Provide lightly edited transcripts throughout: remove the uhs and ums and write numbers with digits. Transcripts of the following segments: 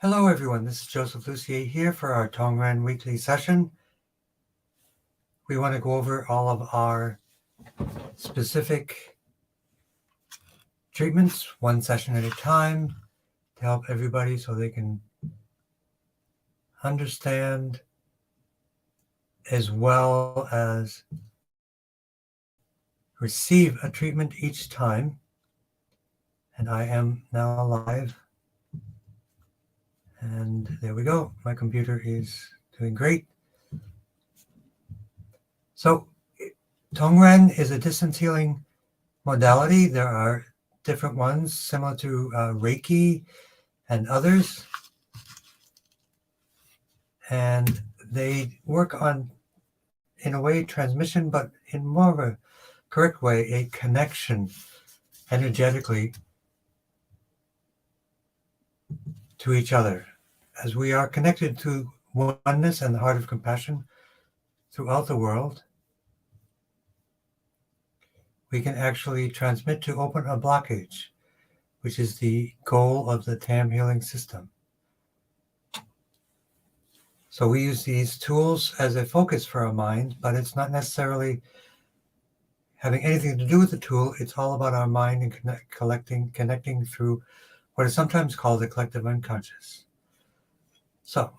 Hello everyone, this is Joseph Lucier here for our Tongren weekly session. We want to go over all of our specific treatments, one session at a time, to help everybody so they can understand as well as receive a treatment each time. And I am now live. And there we go. My computer is doing great. So Tongren is a distance healing modality. There are different ones similar to Reiki and others. And they work on, in a way, transmission, but in more of a correct way, a connection energetically to each other. As we are connected to oneness and the heart of compassion throughout the world, we can actually transmit to open a blockage, which is the goal of the TAM healing system. So we use these tools as a focus for our mind, but it's not necessarily having anything to do with the tool. It's all about our mind and connecting through what is sometimes called the collective unconscious. So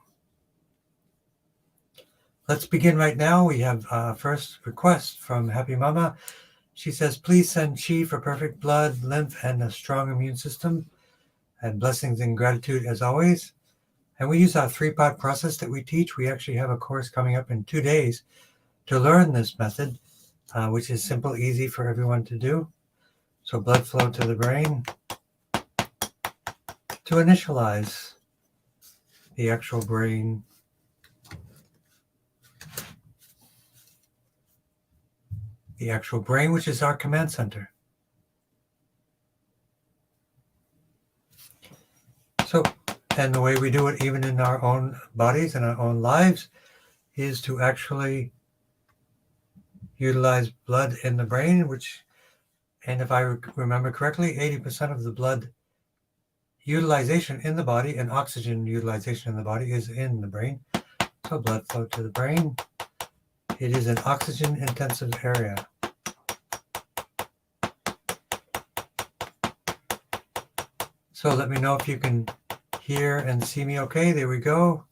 let's begin right now. We have a first request from Happy Mama. She says, please send chi for perfect blood, lymph, and a strong immune system, and blessings and gratitude as always. And we use our 3-part process that we teach. We actually have a course coming up in 2 days to learn this method, which is simple, easy for everyone to do. So blood flow to the brain to initialize the actual brain. The actual brain, which is our command center. So, and the way we do it even in our own bodies and our own lives is to actually utilize blood in the brain, and if I remember correctly, 80% of the blood utilization in the body and oxygen utilization in the body is in the brain. So blood flow to the brain. It is an oxygen intensive area. So let me know if you can hear and see me okay. There we go.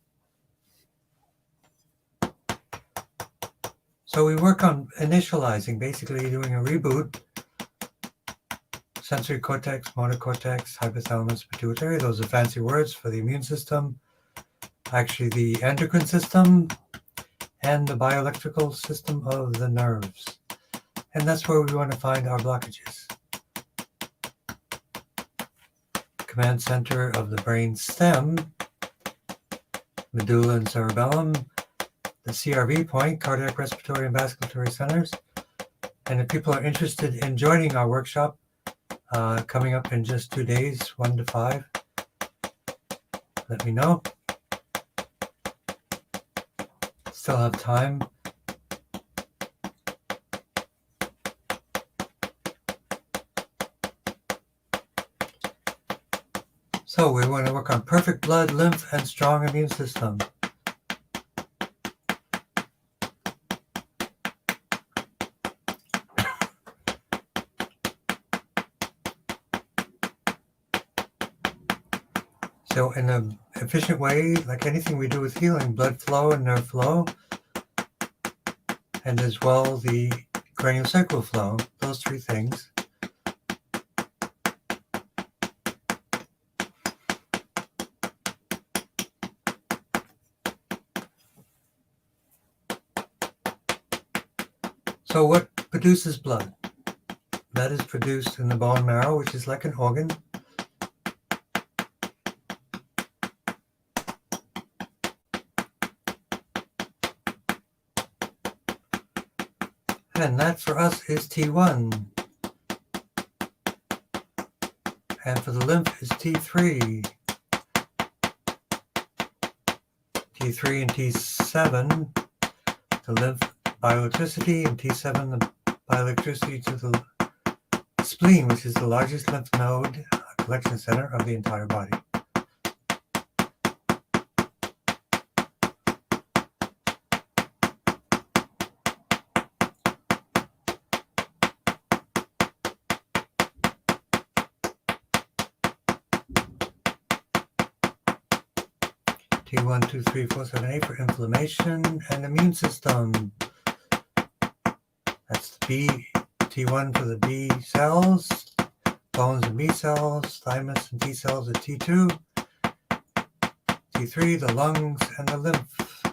So we work on initializing, basically doing a reboot. Sensory cortex, motor cortex, hypothalamus, pituitary. Those are fancy words for the immune system. Actually, the endocrine system and the bioelectrical system of the nerves. And that's where we want to find our blockages. Command center of the brain stem, medulla and cerebellum, the CRV point, cardiac, respiratory, and vasculatory centers. And if people are interested in joining our workshop, coming up in just 2 days, 1 to 5, let me know. Still have time. So we want to work on perfect blood, lymph, and strong immune system. So in an efficient way, like anything we do with healing, blood flow and nerve flow, and as well the craniosacral flow, those 3 things. So what produces blood? That is produced in the bone marrow, which is like an organ. And that for us is T1. And for the lymph is T3. T3 and T7, the lymph bioelectricity, and T7, the bioelectricity to the spleen, which is the largest lymph node collection center of the entire body. T1, 2, 3, 4, 7, 8 for inflammation and immune system. That's the B. T1 for the B cells, bones and B cells, thymus and T cells at T2. T3, the lungs and the lymph.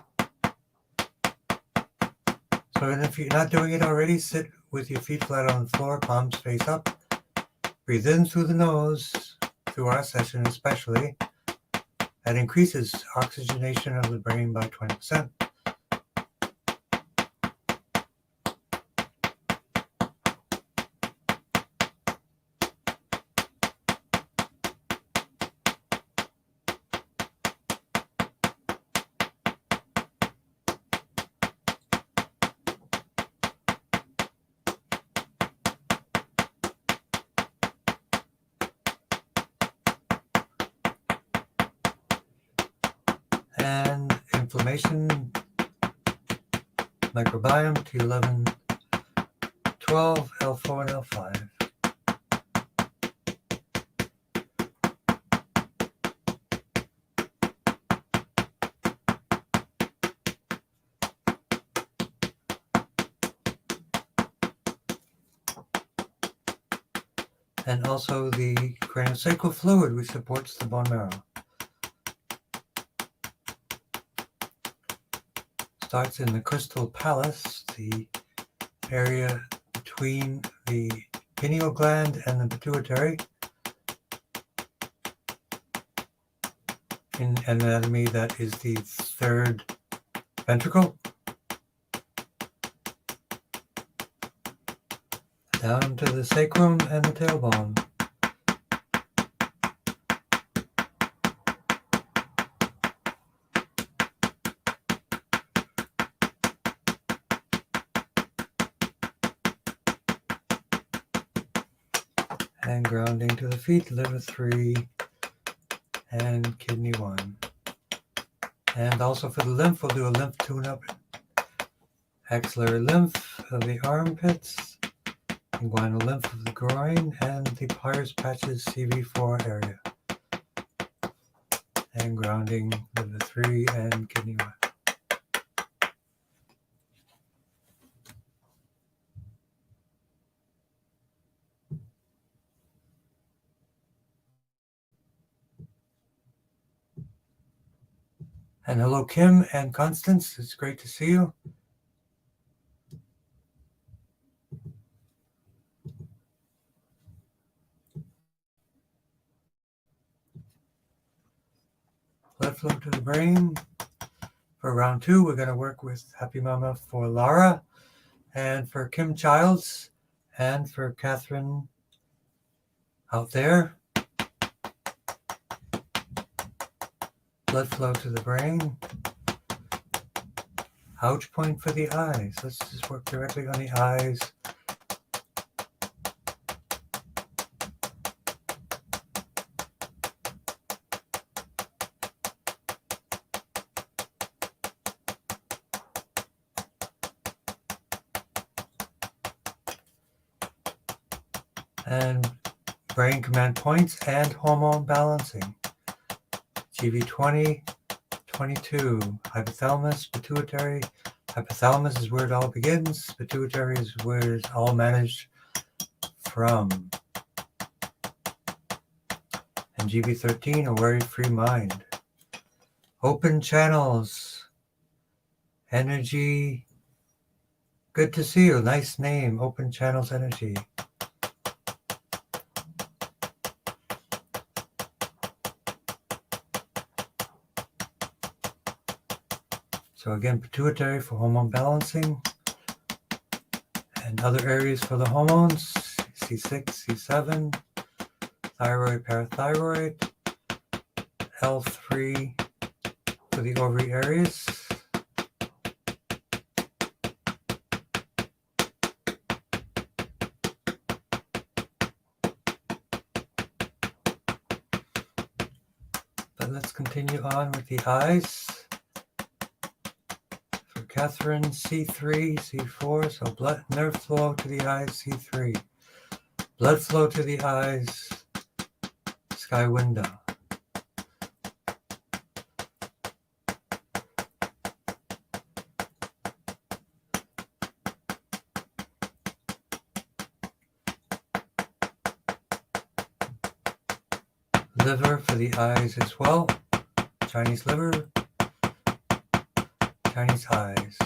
So if you're not doing it already, sit with your feet flat on the floor, palms face up. Breathe in through the nose, through our session especially. That increases oxygenation of the brain by 20%. And inflammation, microbiome, T11, 12, L4, and L5. And also the craniosacral fluid, which supports the bone marrow. Starts in the crystal palace, the area between the pineal gland and the pituitary. In anatomy, that is the third ventricle. Down to the sacrum and the tailbone. And grounding to the feet, liver 3 and kidney 1. And also for the lymph, we'll do a lymph tune-up. Axillary lymph of the armpits, inguinal lymph of the groin, and the Peyer's patches CV4 area. And grounding liver 3 and kidney 1. And hello, Kim and Constance. It's great to see you. Blood flow to the brain. For round 2, we're going to work with Happy Mama for Lara, and for Kim Childs, and for Catherine out there. Blood flow to the brain. Ouch point for the eyes. Let's just work directly on the eyes. And brain command points and hormone balancing. GV20, 22, hypothalamus, pituitary. Hypothalamus is where it all begins. Pituitary is where it's all managed from. And GV13, a worry-free mind. Open channels. Energy. Good to see you. Nice name. Open channels energy. So again, pituitary for hormone balancing, and other areas for the hormones, C6, C7, thyroid, parathyroid, L3 for the ovary areas. But let's continue on with the eyes. Catherine, C3, C4, so blood, nerve flow to the eyes, C3. Blood flow to the eyes, sky window. liver for the eyes as well. Chinese liver, Chinese eyes.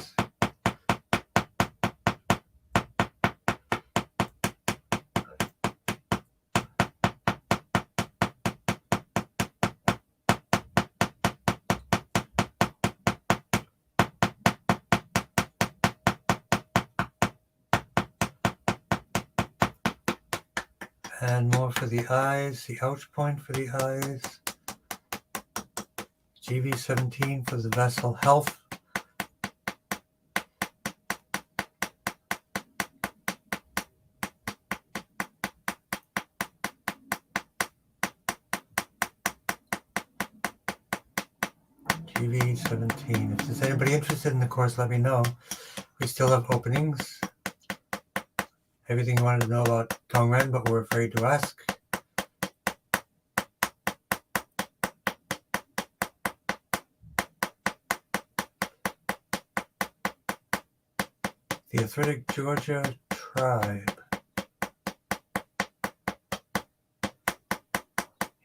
And more for the eyes, the ouch point for the eyes. GV17 for the vessel health. GV17. If there's anybody interested in the course, let me know. We still have openings. Everything you wanted to know about Tongren, but we're afraid to ask. The Arthritic Georgia Tribe.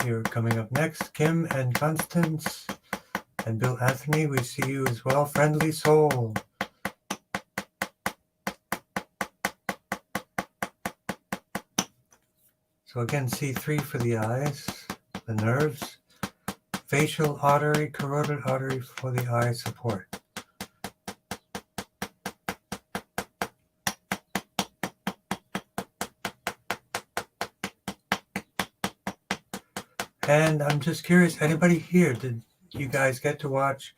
Here coming up next, Kim and Constance and Bill Anthony. We see you as well. Friendly Soul. So again, C3 for the eyes, the nerves. Facial artery, carotid artery for the eye support. And I'm just curious, anybody here, did you guys get to watch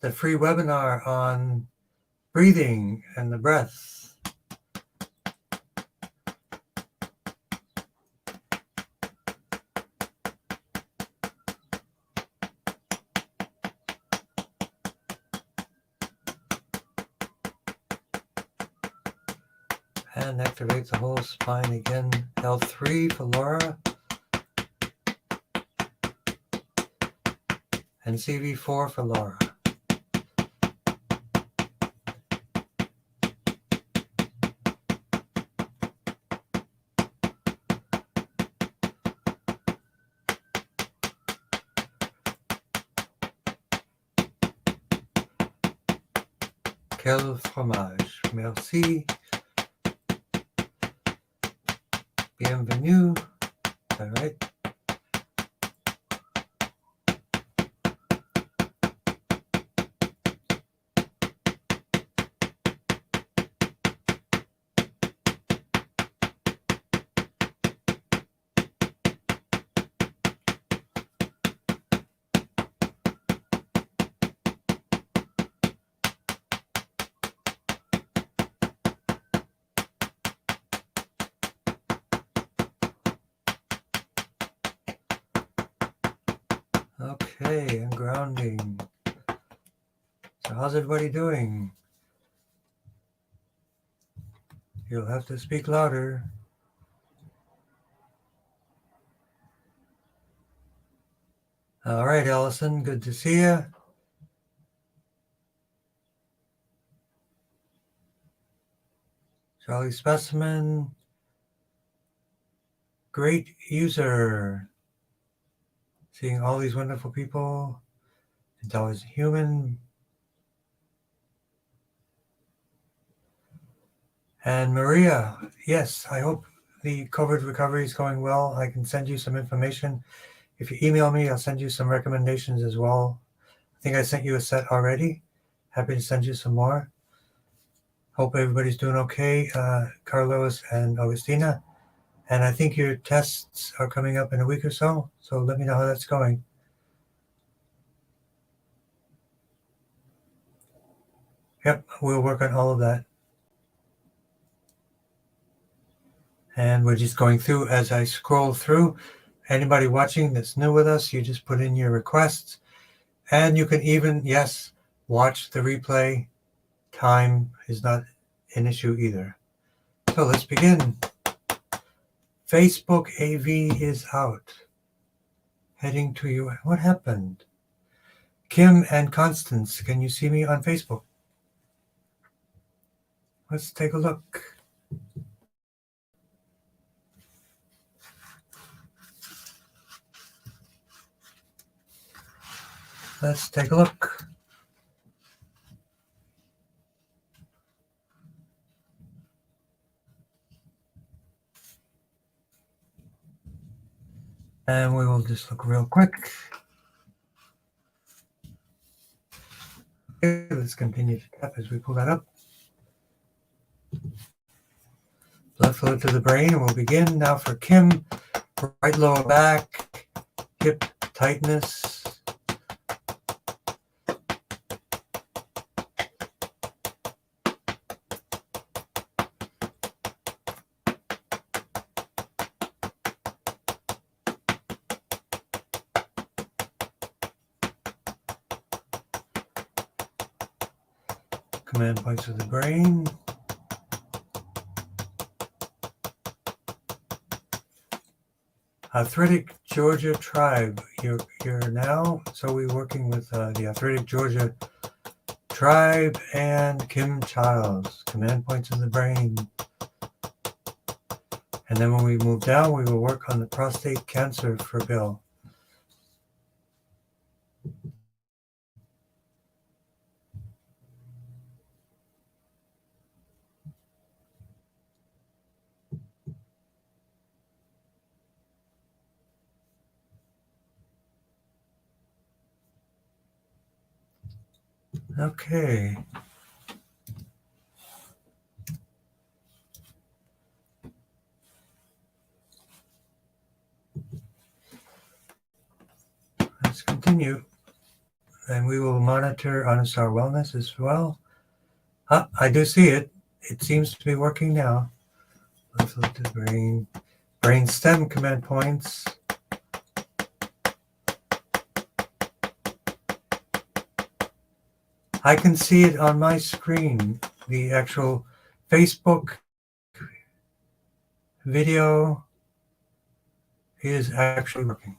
the free webinar on breathing and the breath? And activate the whole spine again. L3 for Laura. And CV4 for Laura. Quel fromage. Merci. Bienvenue. All right. Okay, and grounding. So how's everybody doing? You'll have to speak louder. All right, Allison, good to see you. Charlie Specimen. Great user. Seeing all these wonderful people. It's always human. And Maria, yes, I hope the COVID recovery is going well. I can send you some information. If you email me, I'll send you some recommendations as well. I think I sent you a set already. Happy to send you some more. Hope everybody's doing okay, Carlos and Augustina. And I think your tests are coming up in a week or so. So let me know how that's going. Yep, we'll work on all of that. And we're just going through as I scroll through. Anybody watching that's new with us, you just put in your requests. And you can even, yes, watch the replay. Time is not an issue either. So let's begin. Facebook AV is out. Heading to you. What happened? Kim and Constance, can you see me on Facebook? Let's take a look. Let's take a look. And we will just look real quick. Okay, let's continue to tap as we pull that up. Blood flow to the brain, and we'll begin now for Kim. Right lower back, hip tightness. Command points of the brain. Arthritic Georgia tribe. You're now, so we're working with the Arthritic Georgia tribe and Kim Childs. Command points in the brain. And then when we move down, we will work on the prostate cancer for Bill. Okay. Let's continue. And we will monitor Anusar Wellness as well. I do see it. It seems to be working now. Let's look at the brain. Brain stem command points. I can see it on my screen. The actual Facebook video is actually working.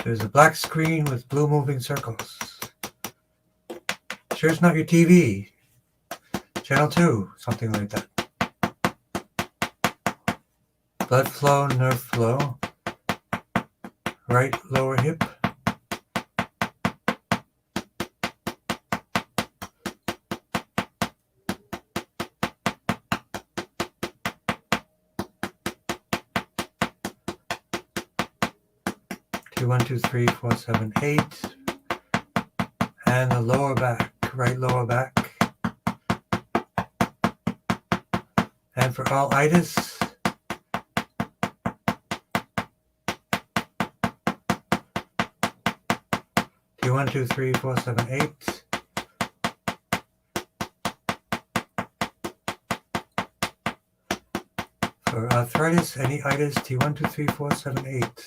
There's a black screen with blue moving circles. Sure it's not your TV. Channel 2, something like that. Blood flow, nerve flow. Right lower hip. Two, 1, 2, 3, 4, 7, 8. And the lower back, right lower back. And for all itis, T 1, 2, 3, 4, 7, 8. For arthritis, any itis, T 1, 2, 3, 4, 7, 8.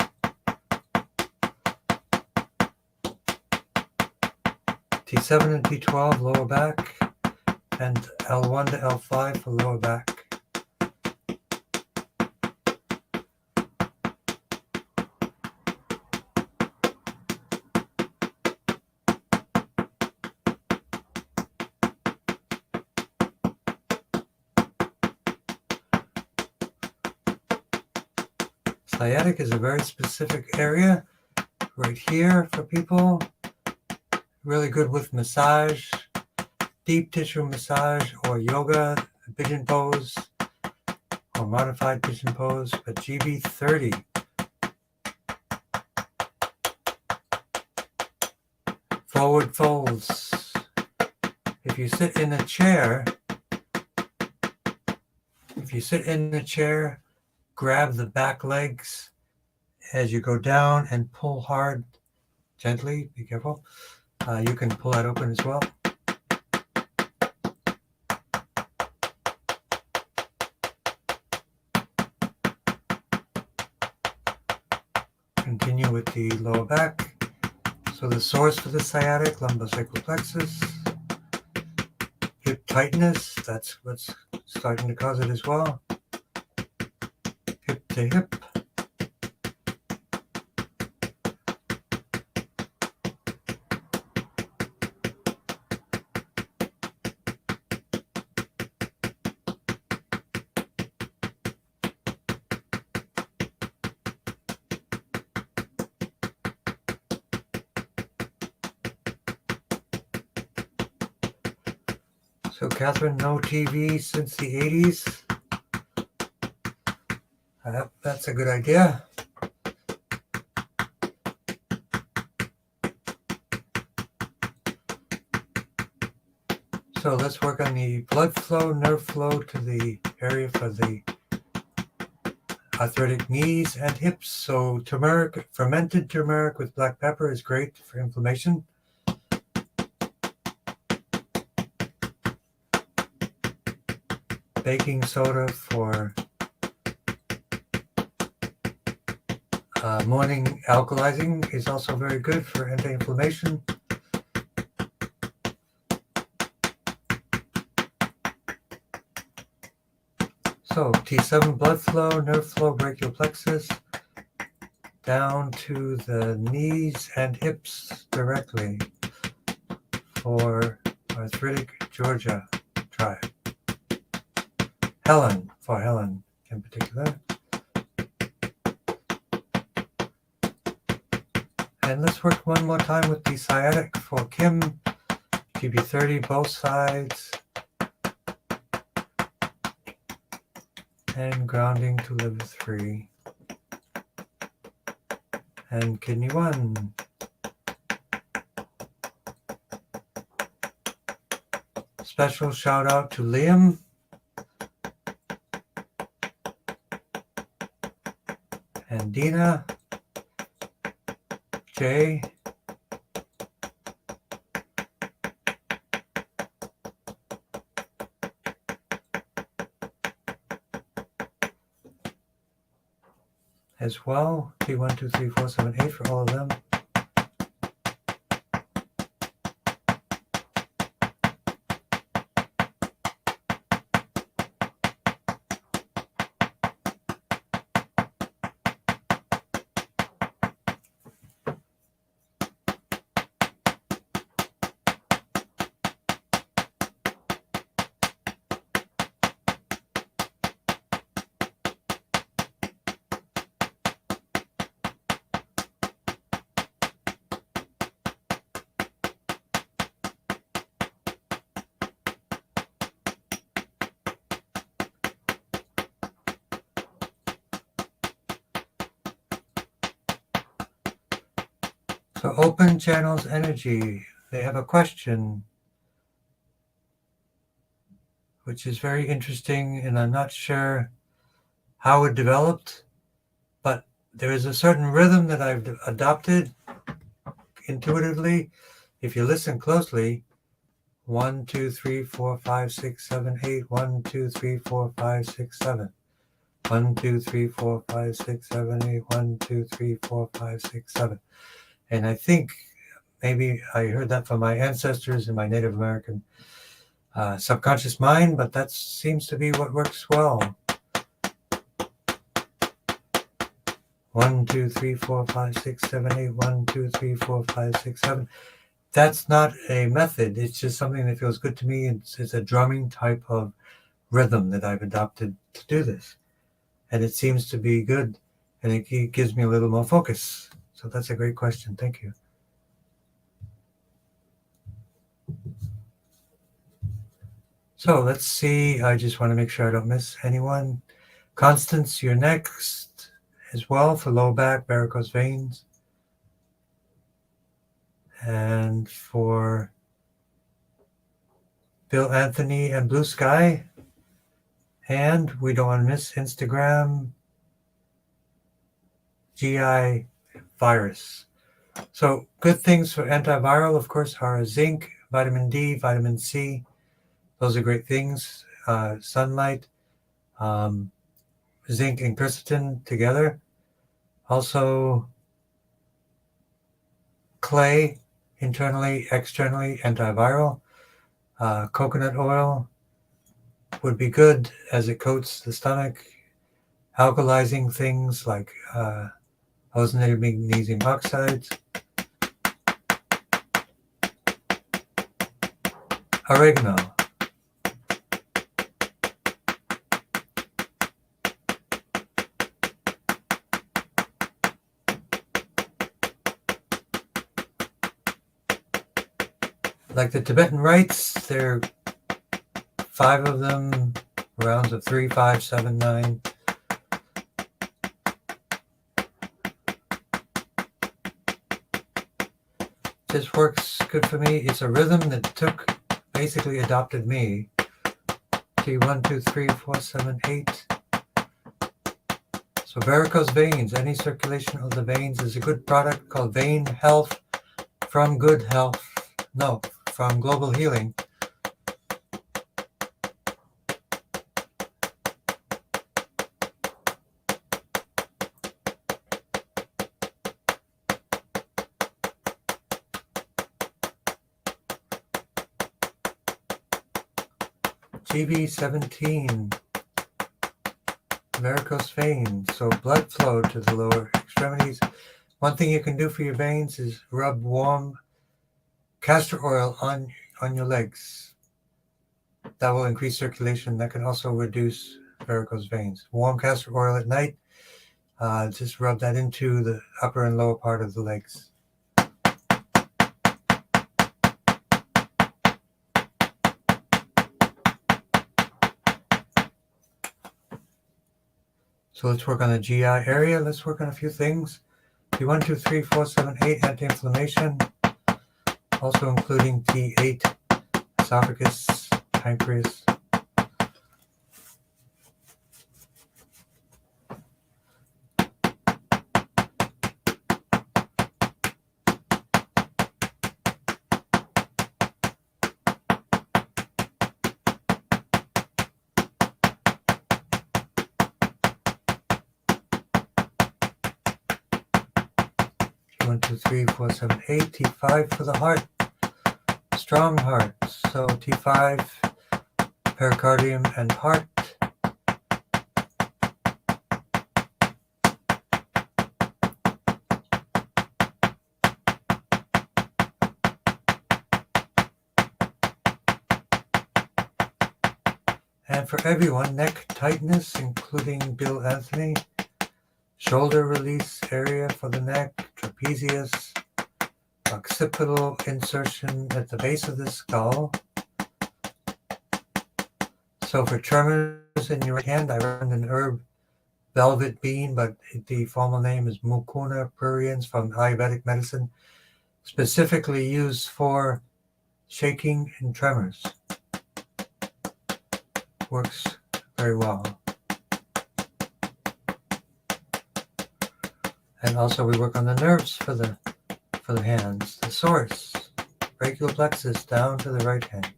T7 and T12 lower back, and L1 to L5 for lower back. Sciatic is a very specific area right here for people. Really good with massage, deep tissue massage, or yoga, pigeon pose, or modified pigeon pose, but GB30. Forward folds. If you sit in a chair, grab the back legs as you go down and pull hard, gently, be careful. You can pull that open as well. Continue with the lower back. So the source for the sciatic, lumbosacral plexus. Hip tightness, that's what's starting to cause it as well. Hip to hip. So, Catherine, no TV since the 80s. That's a good idea. So let's work on the blood flow, nerve flow to the area for the arthritic knees and hips. So turmeric, fermented turmeric with black pepper is great for inflammation. Baking soda for morning alkalizing is also very good for anti-inflammation. So T7 blood flow, nerve flow, brachial plexus, down to the knees and hips directly for arthritic Georgia tribe. Helen, for Helen in particular. And let's work one more time with the sciatic for Kim. GB30, both sides. And grounding to liver 3. And kidney 1. Special shout out to Liam. And Dina. Jay. As well, P1, 2, 3, 4, 7, 8 for all of them. So open channels energy. They have a question, which is very interesting, and I'm not sure how it developed, but there is a certain rhythm that I've adopted intuitively. If you listen closely, 1, 2, 3, 4, 5, 6, 7, 8, 1, 2, 3, 4, 5, 6, 7. 1, 2, 3, 4, 5, 6, 7, 8, 1, 2, 3, 4, 5, 6, 7. And I think maybe I heard that from my ancestors in my Native American subconscious mind, but that seems to be what works well. 1, 2, 3, 4, 5, 6, 7, 8, 1, 2, 3, 4, 5, 6, 7. That's not a method. It's just something that feels good to me. It's a drumming type of rhythm that I've adopted to do this. And it seems to be good, and it gives me a little more focus. So that's a great question. Thank you. So let's see. I just want to make sure I don't miss anyone. Constance, you're next as well for low back, varicose veins. And for Bill Anthony and Blue Sky. And we don't want to miss Instagram, GI virus. So good things for antiviral, of course, are zinc, vitamin D, vitamin C. Those are great things. Sunlight, zinc and quercetin together. Also, clay, internally, externally, antiviral. Coconut oil would be good as it coats the stomach. Alkalizing things like ozonated magnesium oxides. Oregano. Like the Tibetan rites, they're 5 of them, rounds of 3, 5, 7, 9. This works good for me. It's a rhythm that basically adopted me. T1, 2, 3, 4, 7, 8. So varicose veins, any circulation of the veins is a good product called Vein Health from Good Health. No, from Global Healing. GB17, varicose veins, so blood flow to the lower extremities. One thing you can do for your veins is rub warm castor oil on your legs. That will increase circulation. That can also reduce varicose veins. Warm castor oil at night, just rub that into the upper and lower part of the legs. So let's work on the GI area. Let's work on a few things. T1, 2, 3, 4, 7, 8, anti-inflammation. Also including T8, esophagus, pancreas. T1, 2, 3, 4, 7, 8, T5 for the heart. Strong heart. So T5, pericardium and heart. And for everyone, neck tightness, including Bill Anthony, shoulder release area for the neck, trapezius, occipital insertion at the base of the skull. So for tremors in your right hand, I recommend an herb velvet bean, but the formal name is Mucuna pruriens from Ayurvedic medicine, specifically used for shaking and tremors. Works very well. And also we work on the nerves for the hands, the source, brachial plexus down to the right hand.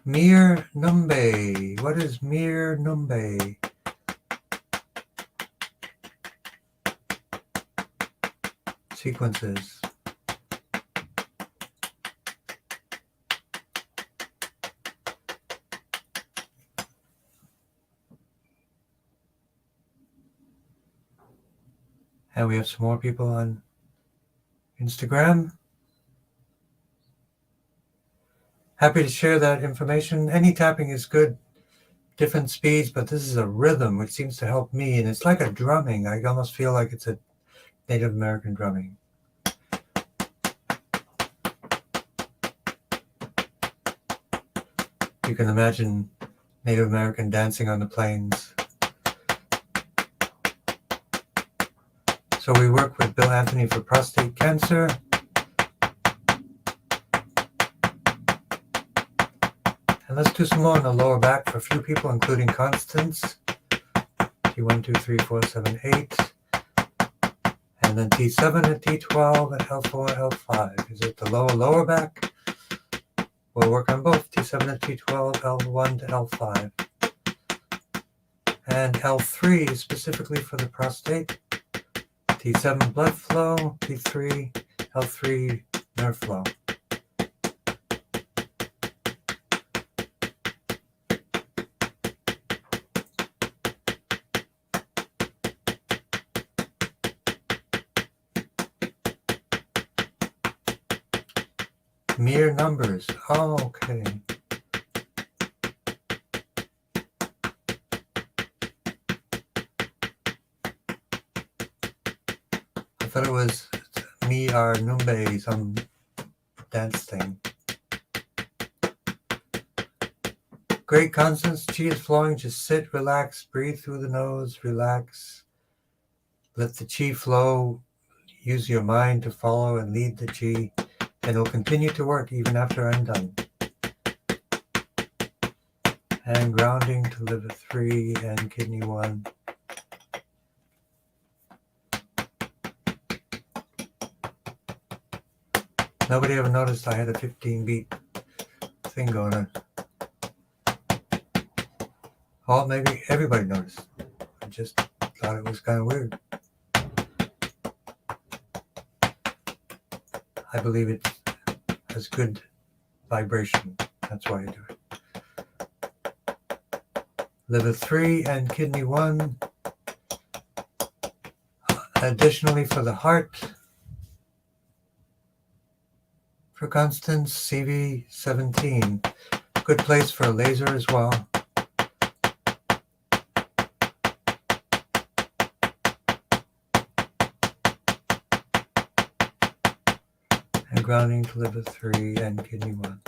Mir Numbe. What is Mir Numbe? Sequences. And we have some more people on Instagram. Happy to share that information. Any tapping is good, different speeds, but this is a rhythm which seems to help me, and it's like a drumming. I almost feel like it's a Native American drumming. You can imagine Native American dancing on the plains. So we work with Bill Anthony for prostate cancer. And let's do some more on the lower back for a few people, including Constance. T1, 2, 3, 4, 7, 8. And then T7 and T12 and L4 and L5. Is it the lower back? We'll work on both T7 and T12, L1 to L5. And L3 is specifically for the prostate. T7 blood flow, T3, L3 nerve flow. Mere numbers. Oh, okay. Thought it was me or Numbe, some dance thing. Great Constance, chi is flowing. Just sit, relax, breathe through the nose, relax. Let the chi flow. Use your mind to follow and lead the chi, and it will continue to work even after I'm done. And grounding to liver 3 and kidney 1. Nobody ever noticed I had a 15-beat thing going on. Well, maybe everybody noticed. I just thought it was kind of weird. I believe it has good vibration. That's why I do it. Liver 3 and kidney 1. Additionally, for the heart, for Constance, CV 17. Good place for a laser as well. And grounding to liver 3 and kidney 1.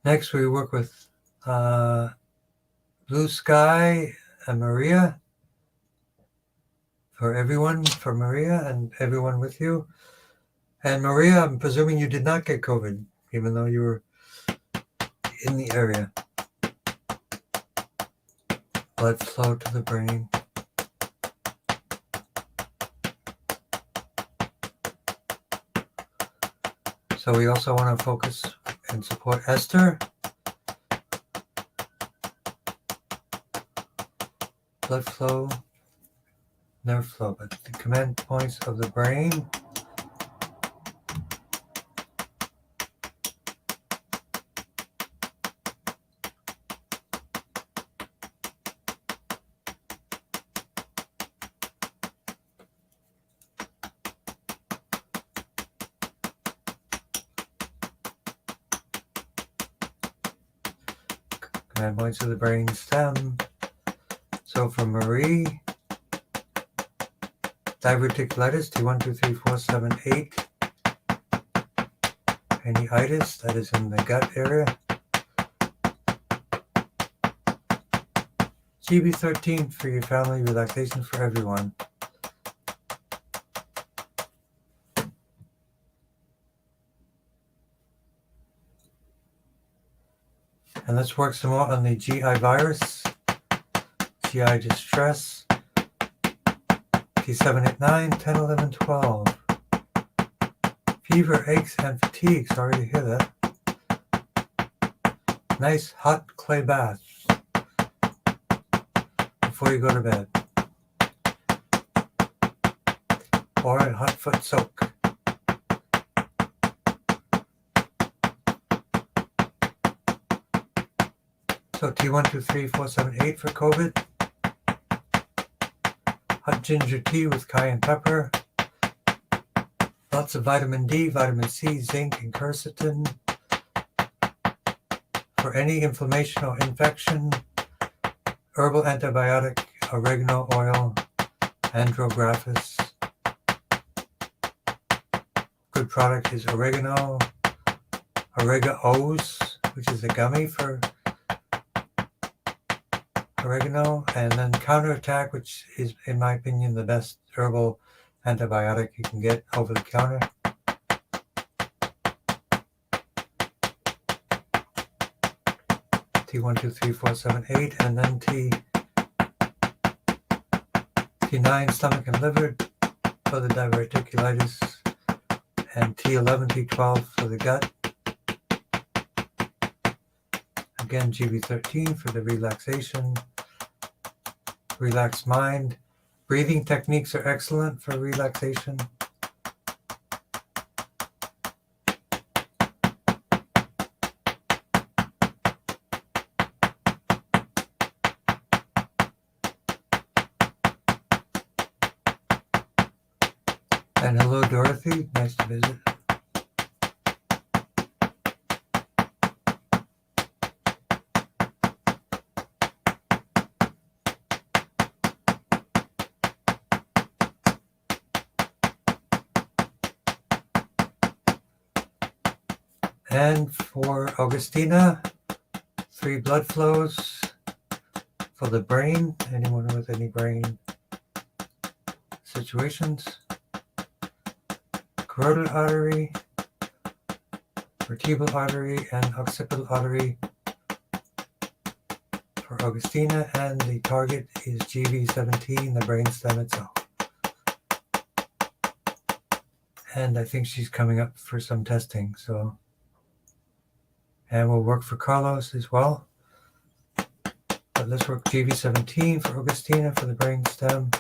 Next, we work with Blue Sky and Maria. For everyone, for Maria and everyone with you. And Maria, I'm presuming you did not get COVID, even though you were in the area. Blood flow to the brain. So we also want to focus and support Esther. Blood flow, nerve flow, but the command points of the brain. Command points of the brain stem. So for Marie, diverticulitis, T1, 2, 3, 4, 7, 8. Any itis, that is in the gut area. GB13 for your family, relaxation for everyone. And let's work some more on the GI virus, GI distress, T7, 8, 9, 10, 11, 12. Fever, aches, and fatigue. Sorry to hear that. Nice hot clay bath before you go to bed. Or a hot foot soak. So T1, 2, 3, 4, 7, 8 for COVID. Hot ginger tea with cayenne pepper. Lots of vitamin D, vitamin C, zinc, and quercetin. For any inflammation or infection, herbal antibiotic, oregano oil, andrographis. Good product is oregano, Oregos, which is a gummy for oregano, and then Counterattack, which is, in my opinion, the best herbal antibiotic you can get over the counter. T1, 2, 3, 4, 7, 8, and then T9, stomach and liver for the diverticulitis, and T11, T12 for the gut. Again, GB13 for the relaxation, relaxed mind. Breathing techniques are excellent for relaxation. And hello, Dorothy. Nice to visit. And for Augustina, 3 blood flows for the brain. Anyone with any brain situations? Carotid artery, vertebral artery, and occipital artery for Augustina, and the target is GV17, the brainstem itself. And I think she's coming up for some testing, so. And we'll work for Carlos as well. But let's work GV17 for Augustina for the brainstem.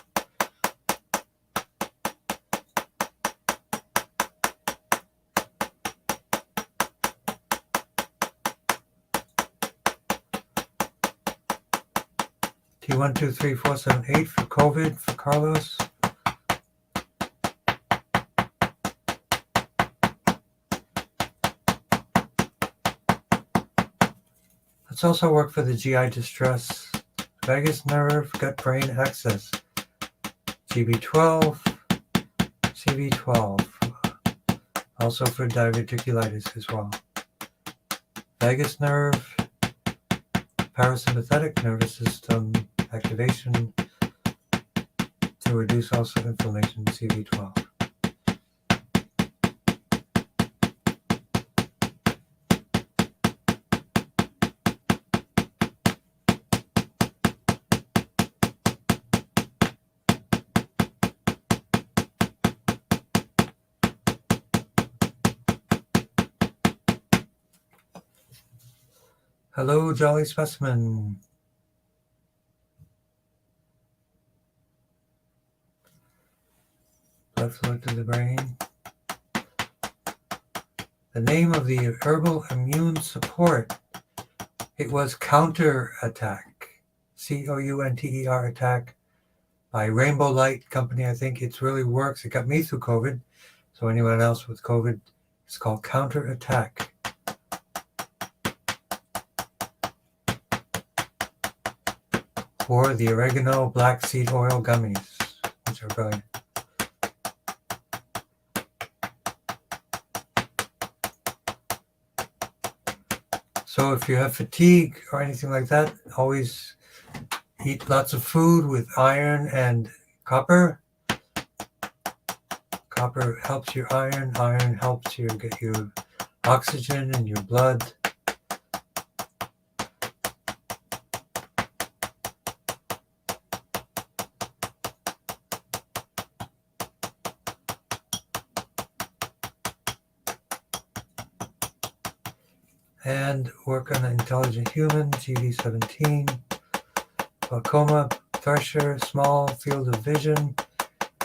T1, 2, 3, 4, 7, 8 for COVID for Carlos. Let's also work for the GI distress, vagus nerve, gut-brain axis, GB12, CV12, also for diverticulitis as well. Vagus nerve, parasympathetic nervous system activation to reduce also inflammation, CV12. Hello, Jolly Specimen. Blood flow to the brain. The name of the herbal immune support, it was Counterattack, COUNTER attack by Rainbow Light Company. I think it really works. It got me through COVID. So anyone else with COVID, it's called Counterattack. Or the oregano black seed oil gummies, which are brilliant. So if you have fatigue or anything like that, always eat lots of food with iron and copper. Copper helps your iron. Iron helps you get your oxygen in your blood. And work on an intelligent human, GV17, glaucoma, pressure, small field of vision.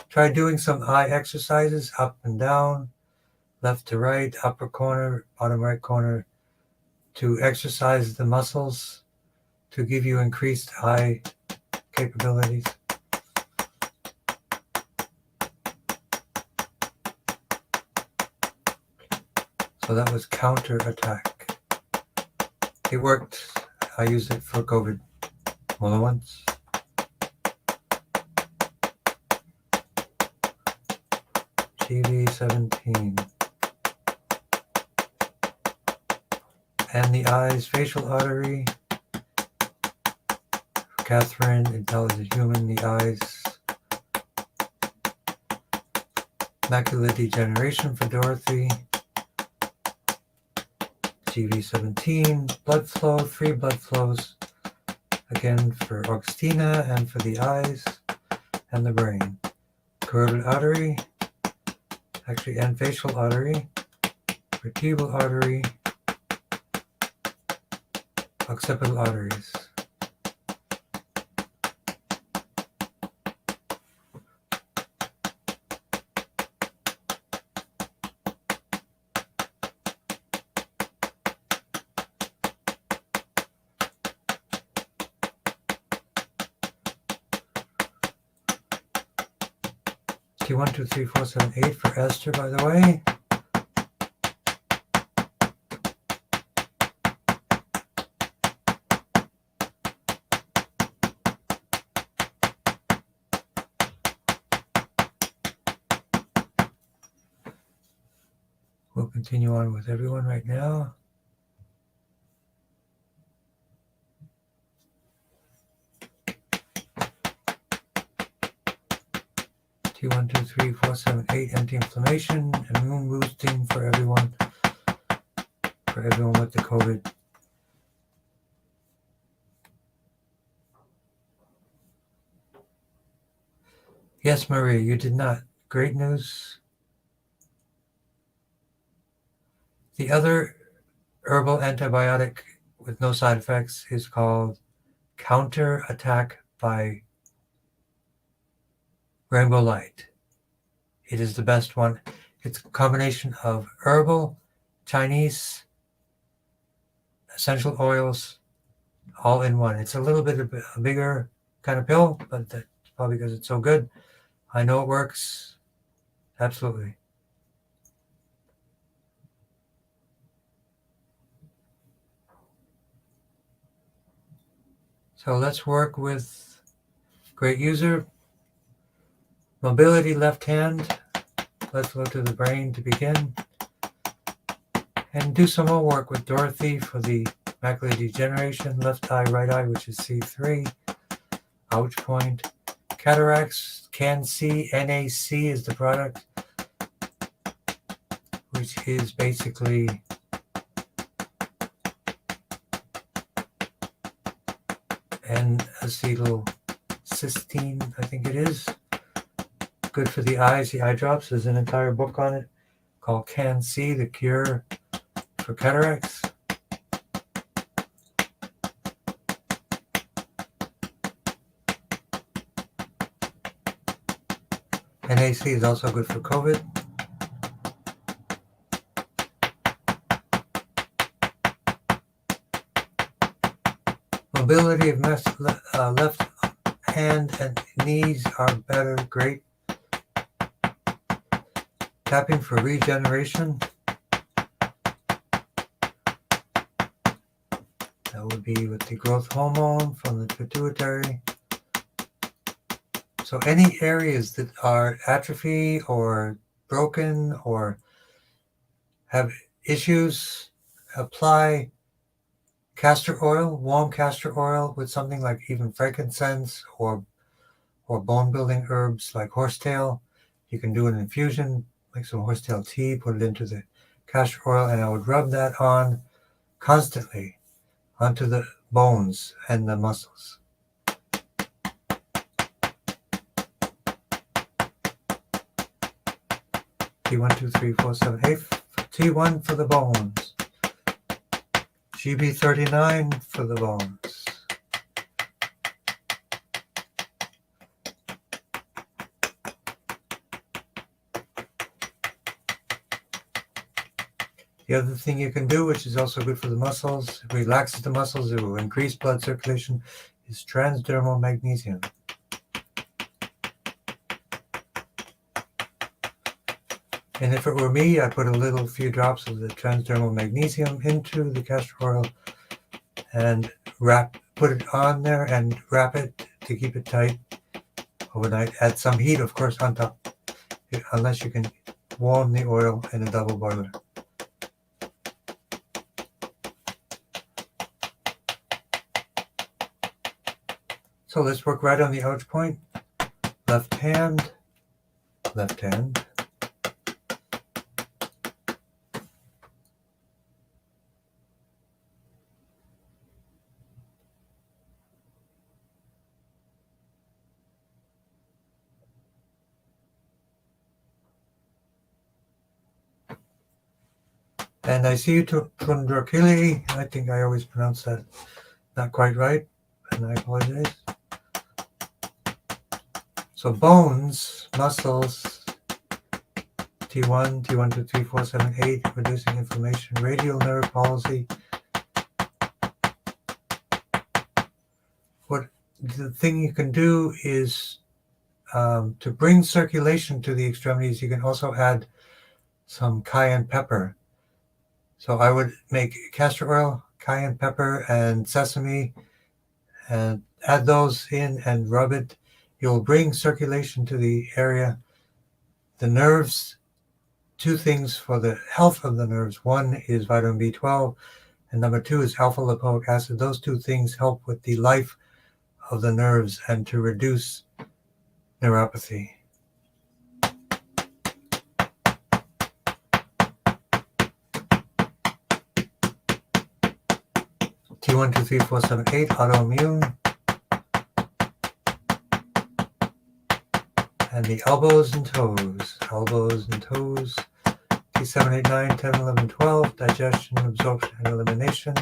Try doing some eye exercises, up and down, left to right, upper corner, bottom right corner, to exercise the muscles to give you increased eye capabilities. So that was Counterattack. It worked. I used it for COVID more than once. GV17. And the eyes, facial artery. For Catherine, intelligent human, the eyes. Macular degeneration for Dorothy. GV17, blood flow, 3 blood flows, again for Augustina and for the eyes and the brain. Carotid artery, actually, and facial artery, vertebral artery, occipital arteries. T1, 2, 3, 4, 7, 8 for Esther, by the way. We'll continue on with everyone right now. T1, 2, 3, 4, 7, 8, anti-inflammation, immune boosting for everyone with the COVID. Yes, Maria, you did not. Great news. The other herbal antibiotic with no side effects is called Counterattack by Rainbow Light. It is the best one. It's a combination of herbal, Chinese, essential oils, all in one. It's a little bit of a bigger kind of pill, but that's probably because it's so good. I know it works. Absolutely. So let's work with great user. Mobility left hand. Let's go to the brain to begin. And do some more work with Dorothy for the macular degeneration, left eye, right eye, which is C3. Ouch point. Cataracts, can see, NAC is the product, which is basically N-acetylcysteine, I think it is. Good for the eyes, the eye drops. There's an entire book on it called Can See, the Cure for Cataracts. NAC is also good for COVID. Mobility of left hand and knees are better, great. Tapping for regeneration. That would be with the growth hormone from the pituitary. So any areas that are atrophy or broken or have issues, apply castor oil, warm castor oil with something like even frankincense or bone building herbs like horsetail. You can do an infusion, make some horsetail tea, put it into the castor oil, and I would rub that on constantly onto the bones and the muscles. T1, 2, 3, 4, 7, 8. T1 for the bones. GB39 for the bones. The other thing you can do, which is also good for the muscles, it relaxes the muscles, it will increase blood circulation, is transdermal magnesium. And if it were me, I'd put a few drops of the transdermal magnesium into the castor oil and put it on there and wrap it to keep it tight overnight. Add some heat, of course, on top, unless you can warm the oil in a double boiler. So let's work right on the ouch point. Left hand, left hand. And I see you to Tundrakili. I think I always pronounce that not quite right, and I apologize. So bones, muscles, T1, 2, 3, 4, 7, 8, reducing inflammation, radial nerve palsy. What the thing you can do is to bring circulation to the extremities, you can also add some cayenne pepper. So I would make castor oil, cayenne pepper, and sesame, and add those in and rub it. You'll bring circulation to the area. The nerves two things for the health of the nerves. One is vitamin B12, and number two is alpha lipoic acid. Those two things help with the life of the nerves and to reduce neuropathy. T123478, autoimmune. And the elbows and toes. T789, 10, 11, 12, digestion, absorption, and elimination.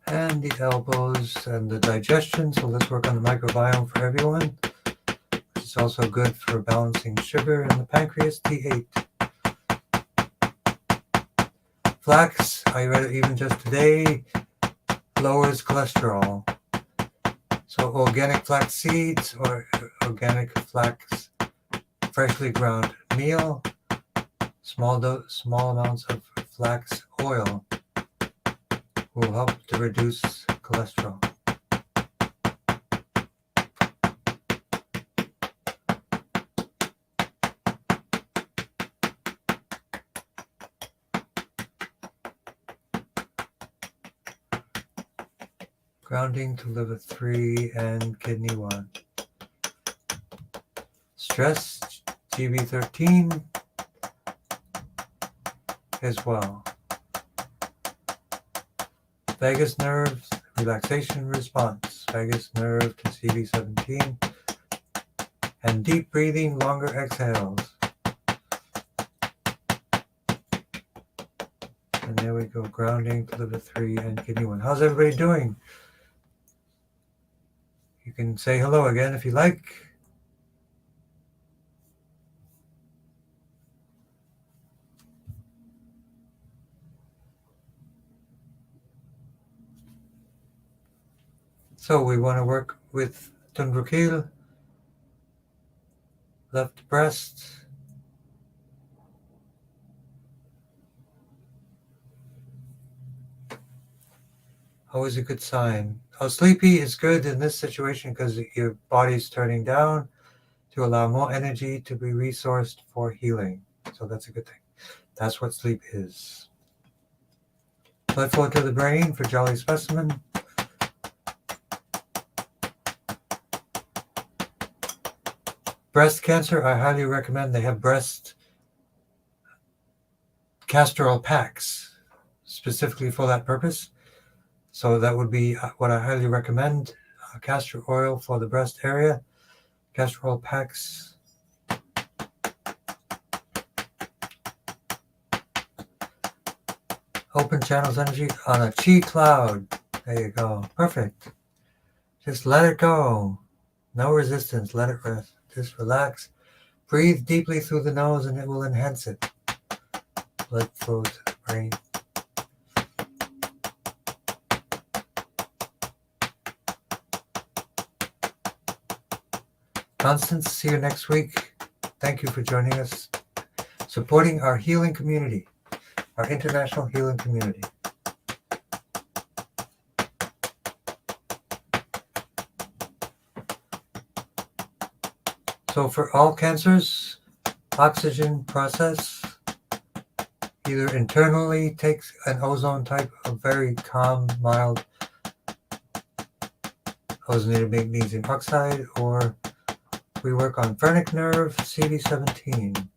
And the elbows and the digestion. So let's work on the microbiome for everyone. It's also good for balancing sugar in the pancreas, T8. Flax, I read it even just today, lowers cholesterol. So organic flax seeds or organic flax, freshly ground meal, small amounts of flax oil will help to reduce cholesterol. Grounding to liver 3 and kidney 1. Stress, GB13 as well. Vagus nerve, relaxation response. Vagus nerve to CV17. And deep breathing, longer exhales. And there we go, grounding to liver 3 and kidney 1. How's everybody doing? You can say hello again if you like. So we want to work with Tongren, left breast, always a good sign. Sleepy is good in this situation because your body's turning down to allow more energy to be resourced for healing. So that's a good thing. That's what sleep is. Blood flow to the brain for Jolly Specimen. Breast cancer, I highly recommend. They have breast castor oil packs specifically for that purpose. So that would be what I highly recommend. Castor oil for the breast area. Castor oil packs. Open channels energy on a chi cloud. There you go. Perfect. Just let it go. No resistance. Let it rest. Just relax. Breathe deeply through the nose and it will enhance it. Blood flow to the brain. Constance, see you next week. Thank you for joining us, supporting our healing community, our international healing community. So for all cancers, oxygen process either internally takes an ozone type of very calm, mild ozonated magnesium oxide, or we work on phrenic nerve, CD17.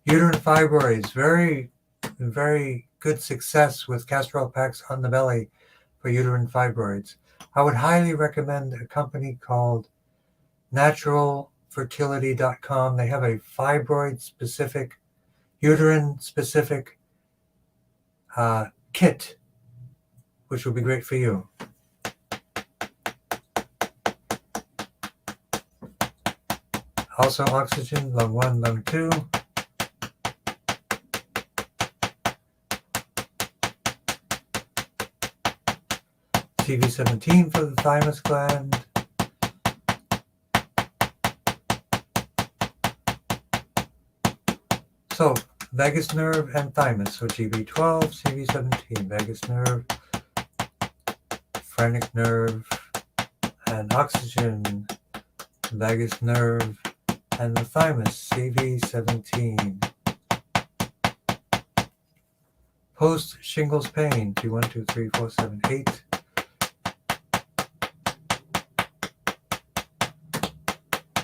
Uterine fibroids, very, very good success with castor oil packs on the belly for uterine fibroids. I would highly recommend a company called naturalfertility.com. They have a fibroid-specific, uterine-specific kit, which will be great for you. Also oxygen, lung 1, lung 2. CV17 for the thymus gland. So vagus nerve and thymus. So GB12, CV17, vagus nerve, phrenic nerve, and oxygen, vagus nerve, and the thymus, CV17. Post shingles pain, T1, 2, 3, 4, 7, 8.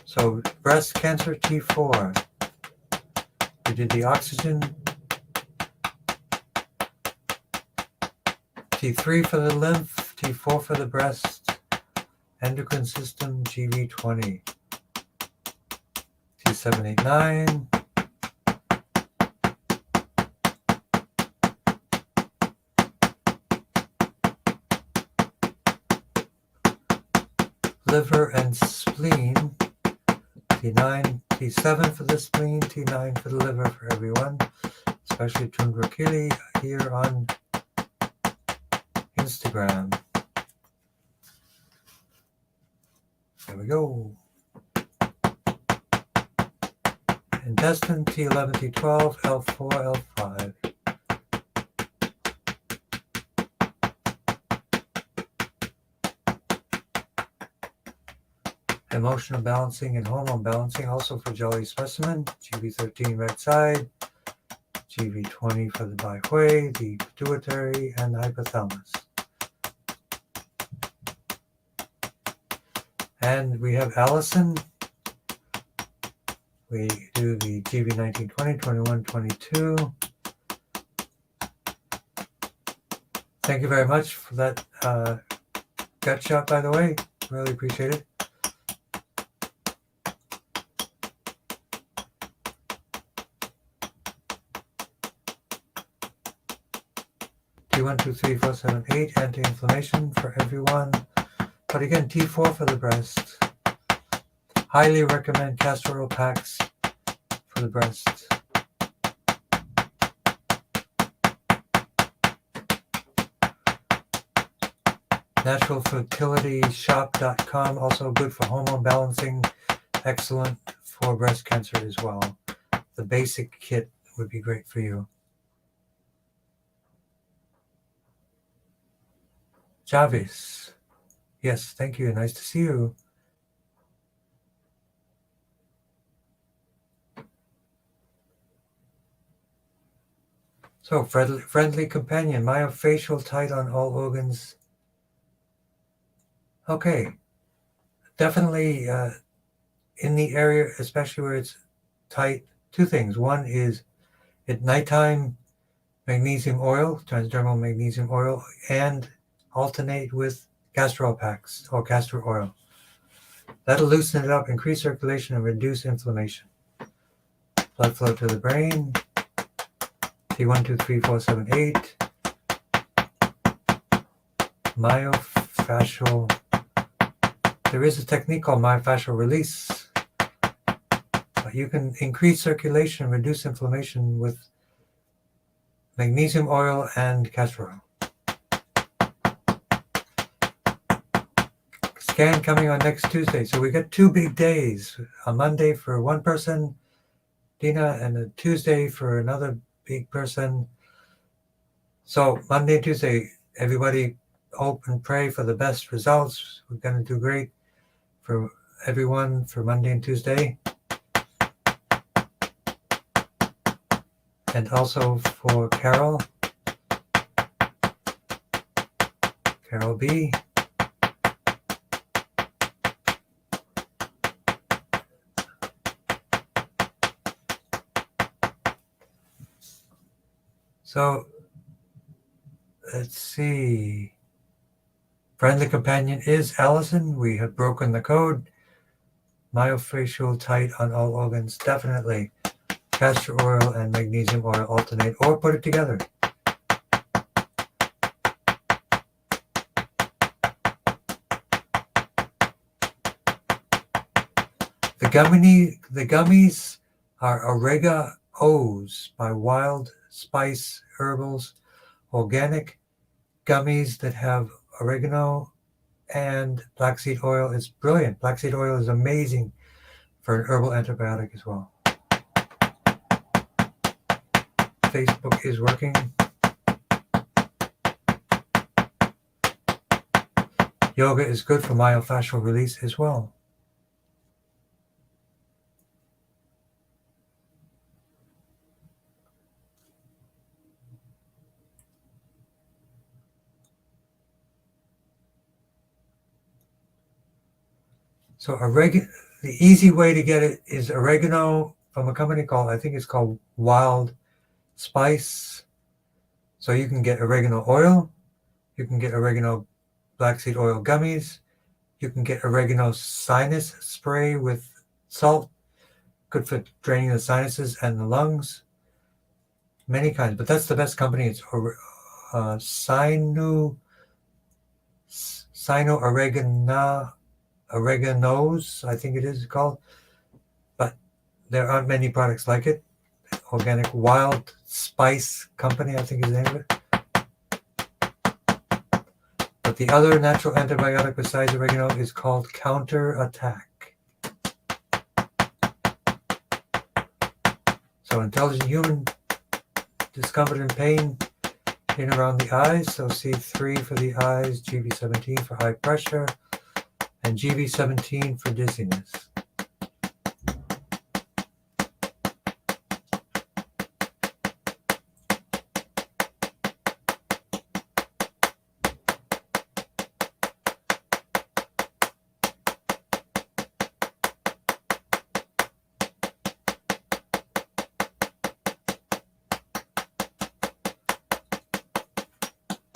So breast cancer, T4. We did the oxygen, T3 for the lymph, T4 for the breast, endocrine system, GV20, T789, liver and spleen, T9, T7 for the spleen, T9 for the liver for everyone, especially Tungrakili here on Instagram. There we go. Intestine, T11, T12, L4, L5. Emotional balancing and hormone balancing, also for jelly specimen, GV13 right side, GV20 for the bihui, the pituitary, and the hypothalamus. And we have Allison. We do the GV19, 20, 21, 22. Thank you very much for that gut shot, by the way. Really appreciate it. T1, 2, 3, 4, 7, 8, anti-inflammation for everyone. But again, T4 for the breast. Highly recommend castor oil packs for the breast. Naturalfertilityshop.com, also good for hormone balancing, excellent for breast cancer as well. The basic kit would be great for you. Jarvis, yes, thank you, nice to see you. So, friendly companion, myofascial tight on all organs. Okay, definitely in the area, especially where it's tight, two things. One is at nighttime, magnesium oil, transdermal magnesium oil, and alternate with castor oil packs or castor oil. That'll loosen it up, increase circulation, and reduce inflammation. Blood flow to the brain, T1, 2, 3, 4, 7, 8. Myofascial. There is a technique called myofascial release. You can increase circulation, reduce inflammation with magnesium oil and castor oil. Scan coming on next Tuesday. So we got 2 big days. A Monday for one person, Dina, and a Tuesday for another big person. So Monday and Tuesday, everybody hope and pray for the best results. We're going to do great for everyone for Monday and Tuesday. And also for Carol B. So let's see. Friendly companion is Allison. We have broken the code. Myofascial tight on all organs, definitely. Castor oil and magnesium oil alternate or put it together. The gummies are Orega-O's by Wild Spice Herbals, organic gummies that have oregano and black seed oil. It's brilliant. Black seed oil is amazing for an herbal antibiotic as well. Facebook is working. Yoga is good for myofascial release as well. So the easy way to get it is oregano from a company called, I think it's called Wild Spice. So you can get oregano oil, you can get oregano black seed oil gummies, you can get oregano sinus spray with salt, good for draining the sinuses and the lungs. Many kinds, but that's the best company. It's Oreganos, I think it is called. But there aren't many products like it. Organic Wild Spice Company, I think is the name of it. But the other natural antibiotic besides oregano is called Counterattack. So intelligent human, discomfort and pain in around the eyes. So C3 for the eyes, GB17 for high pressure, and GB17 for dizziness.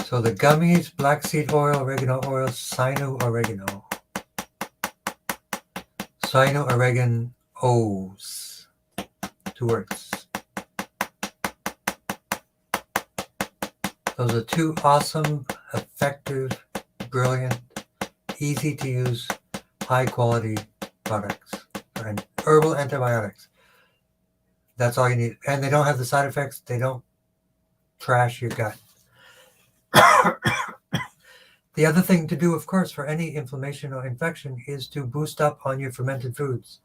So the gummies, black seed oil, oregano oil, Sino-oregano. Sino-oreganos. 2 words. Those are 2 awesome, effective, brilliant, easy to use, high quality products and herbal antibiotics. That's all you need. And they don't have the side effects. They don't trash your gut. The other thing to do, of course, for any inflammation or infection is to boost up on your fermented foods.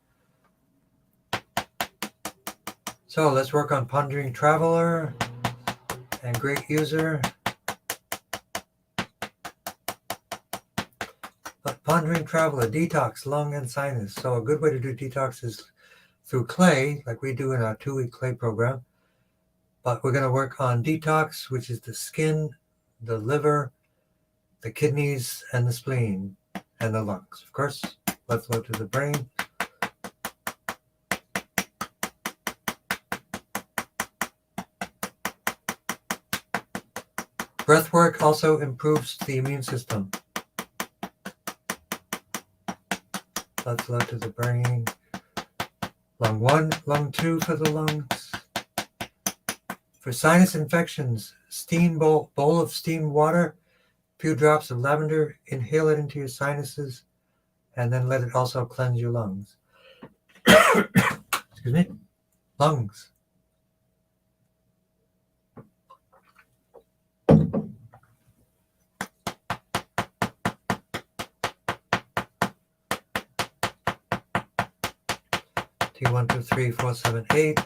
So let's work on Pondering Traveler and Great User. But Pondering Traveler, detox, lung and sinus. So a good way to do detox is through clay, like we do in our 2-week clay program. But we're going to work on detox, which is the skin, the liver, the kidneys, and the spleen, and the lungs. Of course, blood flow to the brain. Breath work also improves the immune system. Blood flow to the brain. Lung 1, lung 2 for the lungs. For sinus infections, steam bowl of steamed water, few drops of lavender, inhale it into your sinuses, and then let it also cleanse your lungs. Excuse me. Lungs. T1, 2, 3, 4, 7, 8.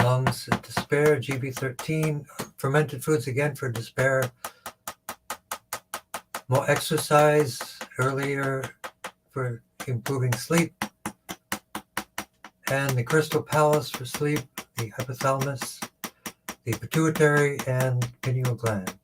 Lungs, despair, GB13. Fermented foods again for despair. More exercise earlier for improving sleep. And the crystal palace for sleep, the hypothalamus, the pituitary, and pineal gland.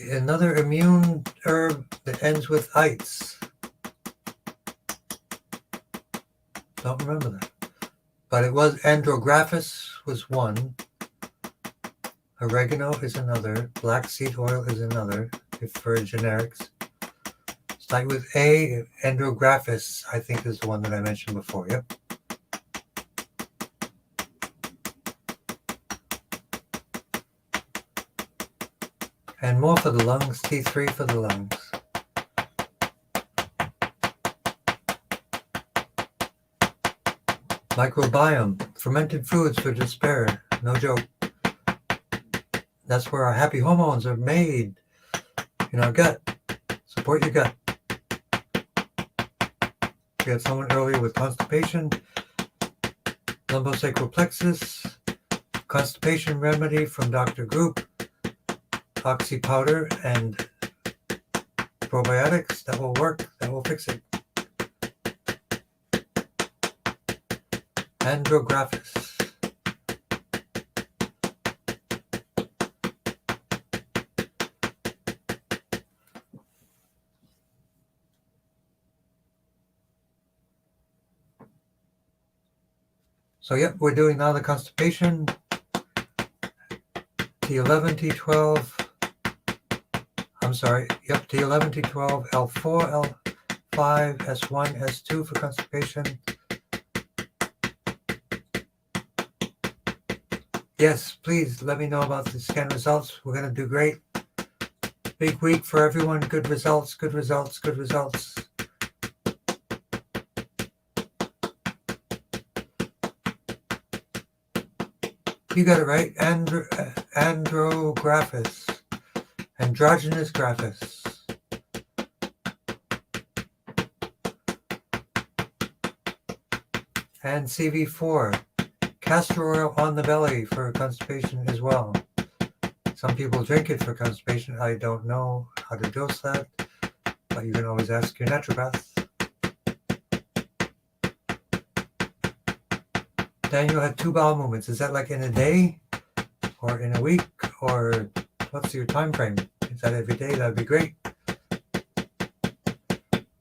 Another immune herb that ends with ites. Don't remember that. But it was andrographis was one. Oregano is another. Black seed oil is another, if for generics. Start with A. Andrographis, I think, is the one that I mentioned before. Yep. And more for the lungs, T3 for the lungs. Microbiome, fermented foods for despair, no joke. That's where our happy hormones are made, in our gut. Support your gut. We had someone earlier with constipation, lumbosacral plexus, constipation remedy from Dr. Group, oxy powder, and probiotics. That will work. That will fix it. Andrographis. So yep, we're doing now the constipation. T11, T12. I'm sorry. Yep, T11, T12, L4, L5, S1, S2 for constipation. Yes, please let me know about the scan results. We're going to do great. Big week for everyone. Good results, good results, good results. You got it right. Andrographis. Androgynous graphis. And CV4. Castor oil on the belly for constipation as well. Some people drink it for constipation. I don't know how to dose that, but you can always ask your naturopath. Daniel had 2 bowel movements. Is that like in a day or in a week, or what's your time frame? Is that every day? That would be great.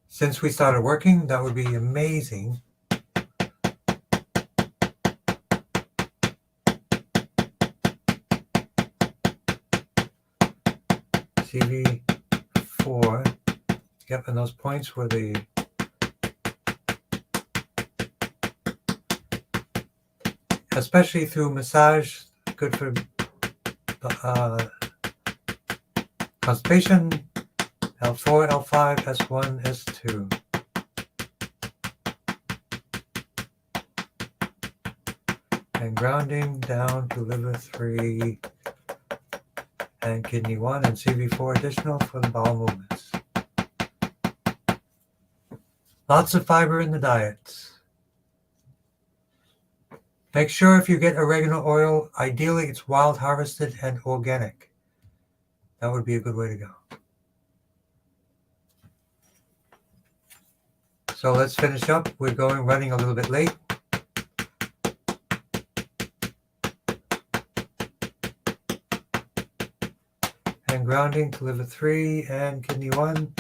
Since we started working, that would be amazing. CV4. Yep, and those points were the especially through massage, good for constipation, L4, L5, S1, S2. And grounding down to liver 3 and kidney 1 and CV4 additional for the bowel movements. Lots of fiber in the diet. Make sure if you get oregano oil, ideally it's wild harvested and organic. That would be a good way to go. So let's finish up. We're running a little bit late. And grounding to liver 3 and kidney 1.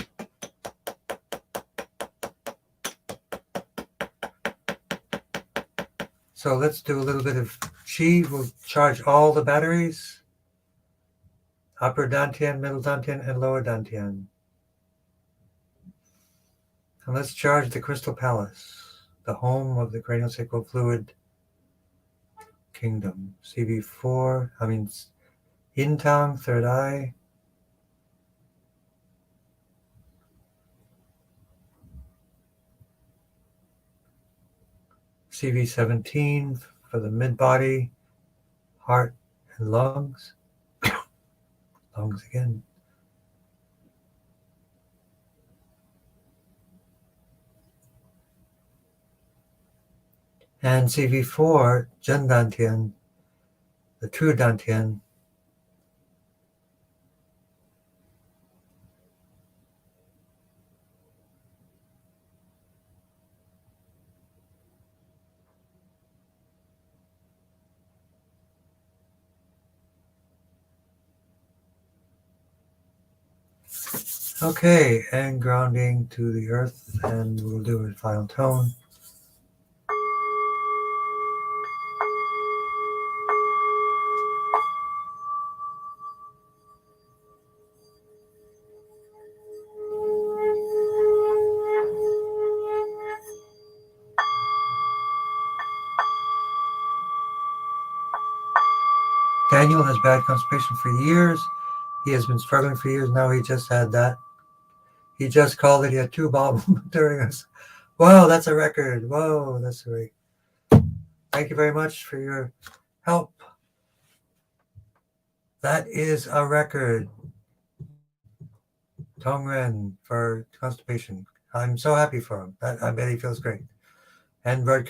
So let's do a little bit of chi. We'll charge all the batteries. Upper dantian, middle dantian, and lower dantian. And let's charge the crystal palace, the home of the craniosacral fluid kingdom. CV4, yin tang, third eye. CV17 for the mid-body, heart, and lungs. Lungs again. And CV4, Jen Dantian, the true Dantian. Okay, and grounding to the earth, and we'll do a final tone. Daniel has bad constipation for years. He has been struggling for years. Now he just had that. He just called it. He had 2 bowel movements during us. Whoa, that's a record. Whoa, that's great. Thank you very much for your help. That is a record. Tongren for constipation. I'm so happy for him. I bet he feels great. And broadcast.